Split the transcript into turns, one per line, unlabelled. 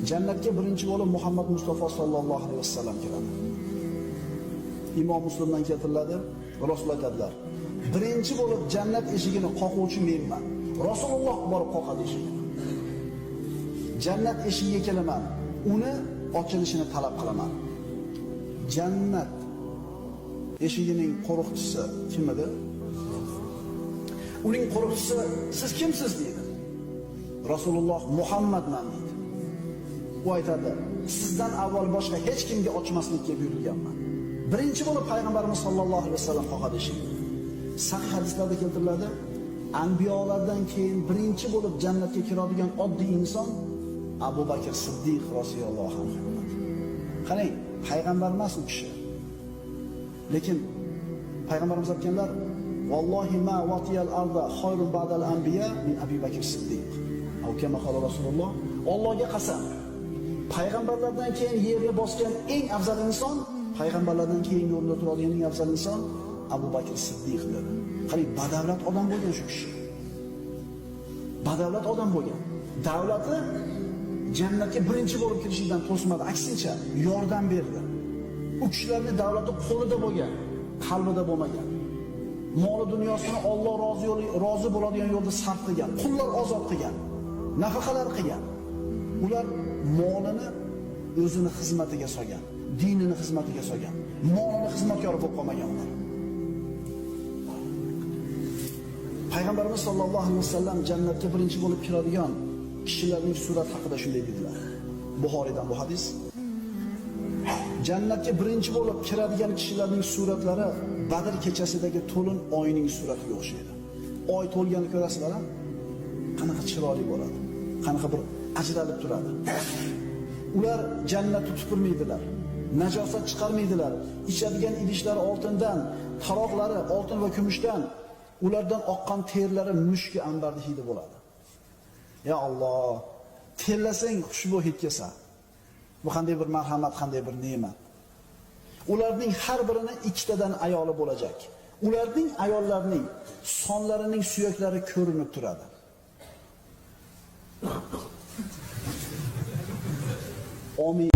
Jannatga birinchi bo'lib Muhammad Mustafa sallallohu alayhi vasallam kiradi. Imom Muslimdan keltiriladi, Rasululloh aytadilar: "Birinchi bo'lib jannat eshigini qoquvchi menman." Rasululloh borib qoqadi eshigini. Jannat eshigiga kelaman, uni ochilishini talab qilaman. Jannat eshigining qo'riqchisi kim edi? Uning qo'riqchisi siz kimsiz deydi. Rasululloh Muhammadman deydi. U aytadi: "Sizdan avval boshqa hech kimga ochmaslikka buyurilganman." Birinchi bo'lib payg'ambarimiz sollallohu alayhi vasallam qoqadi eshigini. Sahih hadislarda keltiriladi, anbiyolardan keyin birinchi bo'lib jannatga kiradigan oddiy inson Abu Bakr Siddiq roziyallohu anhu. Qarang, payg'ambar emas u kishi. Lekin payg'ambarimiz aytganlar: "Vallohi ma watiyal arda khayrun ba'dal anbiya min Abi Bakr Siddiq." Aw kama qala Rasululloh. Allohga qasam, payg'ambarlardan keyin yerni bosgan eng afzal inson, payg'ambarlardan keyin yo'lda turadigan eng afzal inson Abu Bakr Siddiq dedi. Qarang, badavlat odam bo'lgan shu kishi. Badavlat odam bo'lgan. Davlati jannatga birinchi bo'lib kirishidan to'smadi, aksincha yordam berdi. U kishilarning davlati qo'lida bo'lgan, qalbida bo'lmagan. Moli dunyosini Alloh rozi bo'ladigan yo'lda sarf qilgan, qullar ozod qilgan, nafaqalar qilgan. Ular molini o'zini xizmatiga solgan, dinini xizmatiga solgan, molini xizmatkori bo'lib qolmagan ular. Payg'ambarimiz sollallohu alayhi vasallam jannatga birinchi bo'lib kiradigan kishilarning surat haqida shunday dedilar. Buxoriydan bu hadis. Jannatga birinchi bo'lib kiradigan kishilarning suratlari Badr kechasidagi to'lin oyning suratiga o'xshaydi. Oy to'lganini ko'rasizlar-a? Qanaqa chiroyli bo'ladi, qanaqa bir ajralib turadi. Ular jannatni tupurmaydilar, najosat chiqarmaydilar. Ichadigan idishlari oltindan, taroqlari oltin va kumushdan, ulardan oqqan terlari mushki ambarni hidi bo'ladi. Ya Alloh, terlasang xushbo hid kelsa. Bu qanday bir marhamat, qanday bir ne'mat. Ularning har birini ikkitadan ayoli bo'lajak. Ularning ayollarining sonlarining suyaklari ko'rinib turadi. Amin.